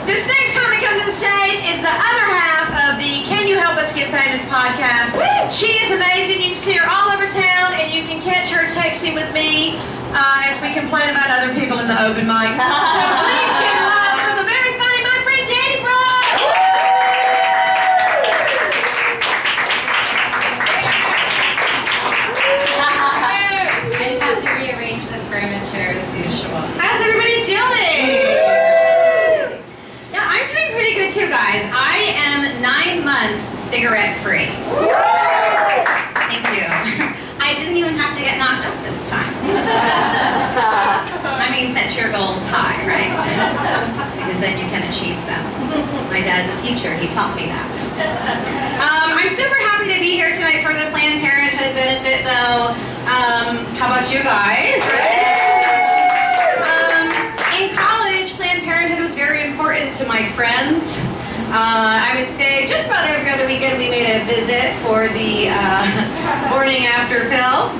This next comic comes to the stage is the other half of the Can You Help Us Get Famous podcast. She is amazing. You can see her all over town, and you can catch her texting with me as we complain about other people in the open mic. So please give love for the very funny, my friend Dani. I just have to rearrange the furniture as usual. How's everybody doing? Yeah, I'm doing pretty good too, guys. I am 9 months cigarette free. Thank you. I didn't even have to get knocked up this time. I mean, set your goals high, right? Because then you can achieve them. My dad's a teacher. He taught me that. I'm super happy to be here tonight for the Planned Parenthood benefit, though. How about you guys? In college, Planned Parenthood was very important to my friends. I would say just about every other weekend we made a visit for the morning after pill.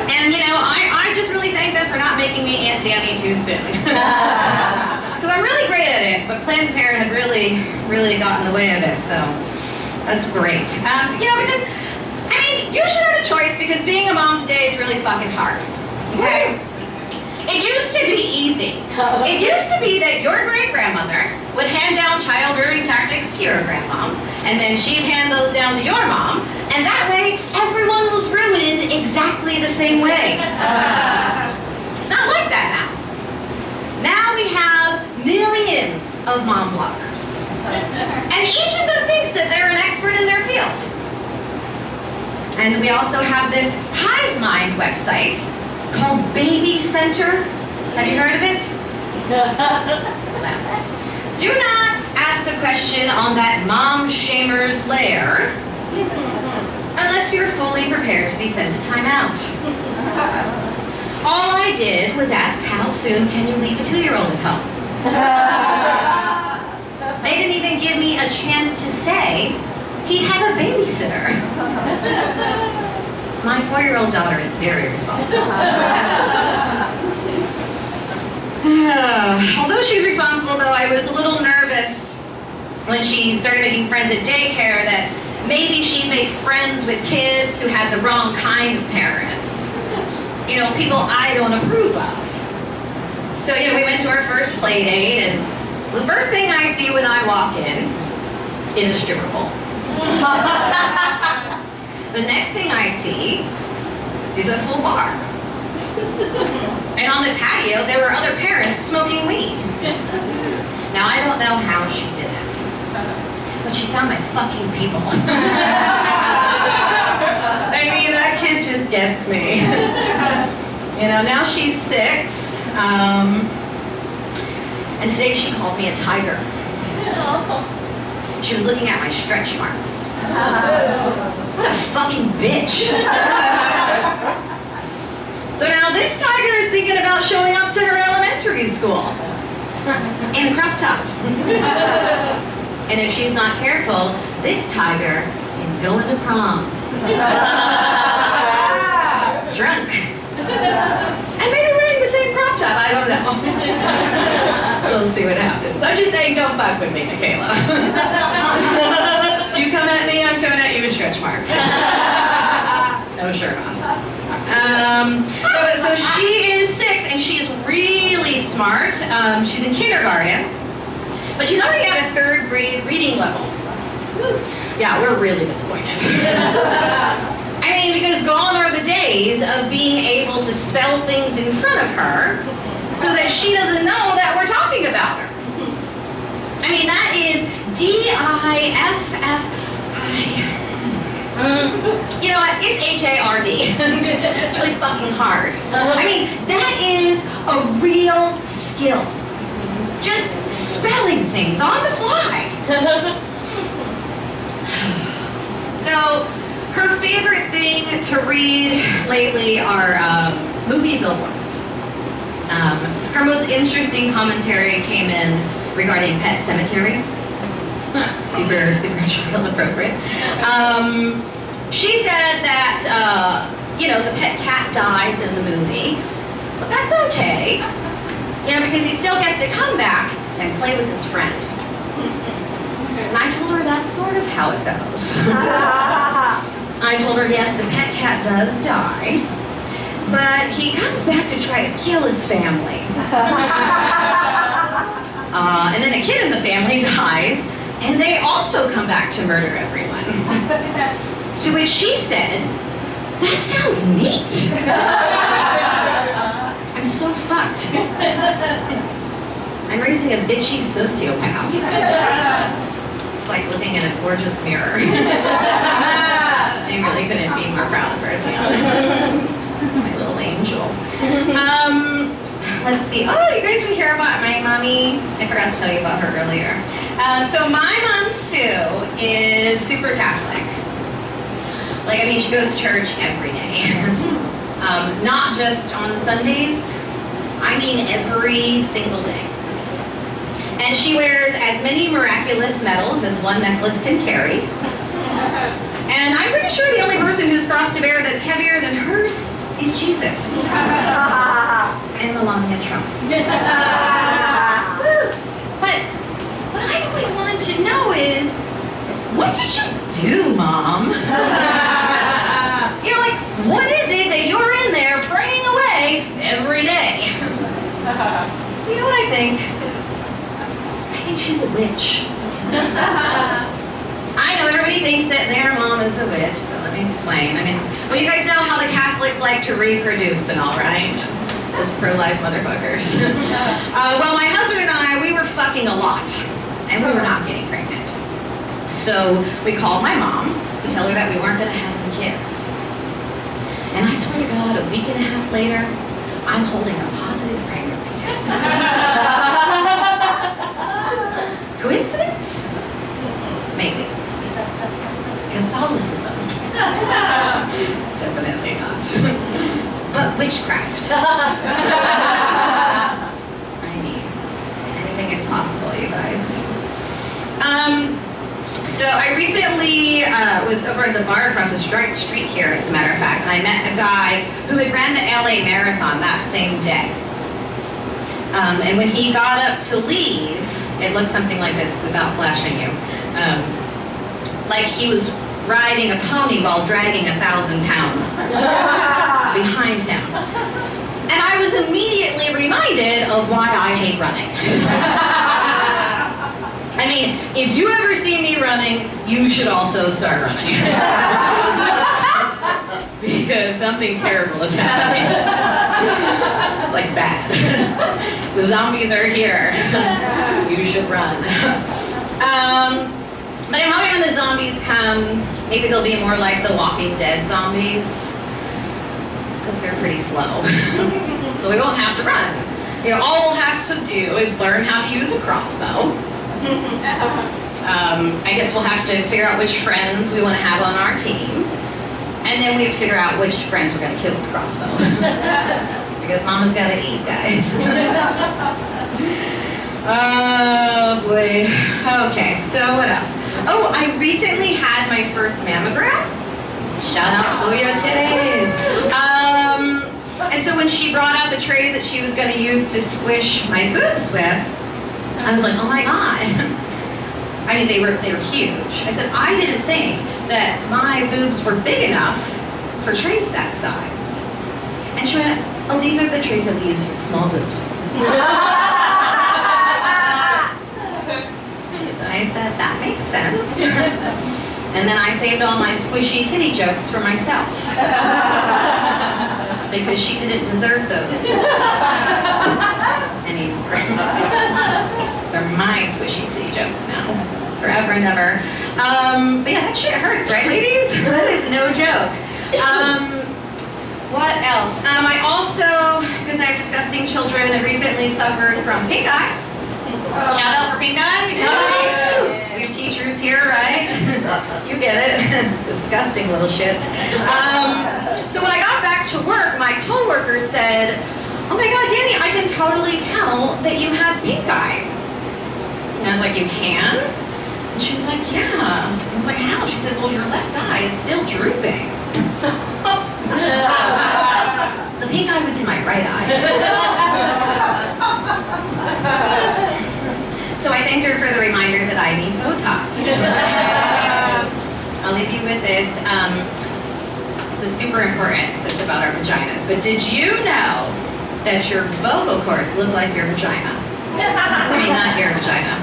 And you know, I just really thank them for not making me Aunt Dani too soon. Because I'm really great at it, but Planned Parenthood really got in the way of it, so that's great. You know, because, I mean, you should have a choice because being a mom today is really fucking hard. Okay? It used to be easy. It used to be that your great-grandmother would hand down child-rearing tactics to your grandmom, and then she'd hand those down to your mom, and that way, everyone was ruined exactly the same way. It's not like that now. Now we have millions of mom bloggers, and each of them thinks that they're an expert in their field. And we also have this hive mind website called Baby Center. Have you heard of it? Well, do not ask a question on that mom shamer's lair unless you're fully prepared to be sent to timeout. All I did was ask how soon can you leave a 2-year-old at home. They didn't even give me a chance to say he had a babysitter. My 4-year-old daughter is very responsible. Although she's responsible, though, I was a little nervous when she started making friends at daycare that maybe she'd make friends with kids who had the wrong kind of parents. You know, people I don't approve of. So, you know, we went to our first play date, and the first thing I see when I walk in is a stripper pole. The next thing I see is a full bar. And on the patio, there were other parents smoking weed. Now, I don't know how she did it, but she found my fucking people. I mean, that kid just gets me. You know, now she's 6, and today she called me a tiger. She was looking at my stretch marks. What a fucking bitch. So now this tiger is thinking about showing up to her elementary school in a crop top. And if she's not careful, this tiger is going to prom. Drunk. And maybe wearing the same crop top, I don't know. We'll see what happens. I'm just saying, don't fuck with me, Michaela. You come at me, I'm coming at you with stretch marks. No shirt on. So she is 6 and she is really smart. She's in kindergarten, but she's already at a 3rd grade reading level. Yeah, we're really disappointed. I mean, because gone are the days of being able to spell things in front of her so that she doesn't know that we're talking about her. I mean, that is D-I-F-F-I. You know what? It's H-A-R-D. It's really fucking hard. I mean, that is a real skill. Just spelling things on the fly. So, her favorite thing to read lately are movie billboards. Her most interesting commentary came in regarding Pet Sematary. Super child appropriate. She said that, you know, the pet cat dies in the movie, but that's okay, you know, because he still gets to come back and play with his friend. told her that's sort of how it goes. I told her, yes, the pet cat does die, but he comes back to try to kill his family. And then a kid in the family dies, and they also come back to murder everyone. To which she said, that sounds neat. I'm so fucked. I'm raising a bitchy sociopath. It's like looking in a gorgeous mirror. I really couldn't be more proud of her, to be honest. My little angel. Let's see. Oh, you guys can hear about my mommy. I forgot to tell you about her earlier. So my mom, Sue, is super Catholic. Like, I mean, she goes to church every day. Not just on Sundays. I mean, every single day. And she wears as many miraculous medals as one necklace can carry. And I'm pretty sure the only person who's crossed to bear that's heavier than hers is Jesus. And Melania Trump. But what I always wanted to know is, what did you do, Mom? You know, like, what is it that you're in there praying away every day? So you know what I think? I think she's a witch. I know everybody thinks that their mom is a witch, so let me explain. I mean, well, you guys know how the Catholics like to reproduce and all, right? Those pro-life motherfuckers. Well, my husband and I, we were fucking a lot, and we were not getting pregnant. So we called my mom to tell her that we weren't going to have any kids. And I swear to God, a week and a half later, I'm holding a positive pregnancy test. Coincidence? Maybe. Catholicism? Definitely not. But witchcraft? I mean, anything is possible, you guys. So I recently was over at the bar across the street here, as a matter of fact, and I met a guy who had ran the LA Marathon that same day. And when he got up to leave, it looked something like this without flashing you. Like he was riding a pony while dragging 1,000 pounds behind him. And I was immediately reminded of why I hate running. I mean, if you ever see me running, you should also start running. Because something terrible is happening. Like bad. The zombies are here. You should run. But I'm hoping when the zombies come, maybe they'll be more like the Walking Dead zombies. Because they're pretty slow. So we won't have to run. You know, all we'll have to do is learn how to use a crossbow. I guess we'll have to figure out which friends we want to have on our team. And then we have to figure out which friends we're going to kill with the crossbow. Because Mama's got to eat, guys. Oh, boy. Okay, so what else? Oh, I recently had my first mammogram. Shout out to Julia titties. And so when she brought out the trays that she was going to use to squish my boobs with, I was like, oh my God. I mean, they were huge. I said, I didn't think that my boobs were big enough for trays that size. And she went, oh, these are the trays that we use for small boobs. So I said, that makes sense. And then I saved all my squishy titty jokes for myself. Because she didn't deserve those anymore. They're my squishy titty jokes now, forever and ever. But yeah, that shit hurts, right, ladies? That is no joke. What else? I also, because I have disgusting children, have recently suffered from pink eye. Shout out for pink eye. We have teachers here, right? You get it. Disgusting little shits. So when I got back to work, my coworker said, oh my God, Dani, I can totally tell that you have pink eye. And I was like, you can? And she was like, yeah. I was like, how? She said, well, your left eye is still drooping. The pink eye was in my right eye. So I thanked her for the reminder that I need Botox. I'll leave you with this. This is super important because it's about our vaginas. But did you know that your vocal cords look like your vagina? I mean, not your vagina.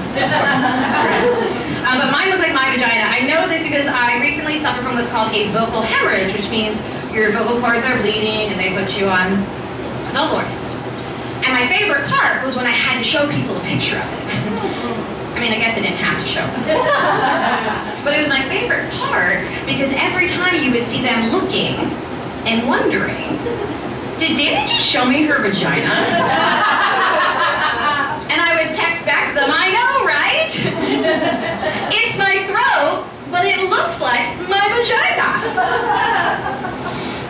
But mine look like my vagina. I know this because I recently suffered from what's called a vocal hemorrhage, which means your vocal cords are bleeding and they put you on vocal rest. And my favorite part was when I had to show people a picture of it. I mean, I guess I didn't have to show them. But it was my favorite part because every time you would see them looking and wondering, did Dani just show me her vagina? And I would text back to them, I know, right? It's my throat, but it looks like my vagina.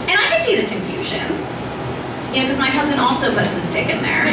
And I could see the confusion. You know, because my husband also puts his dick in there.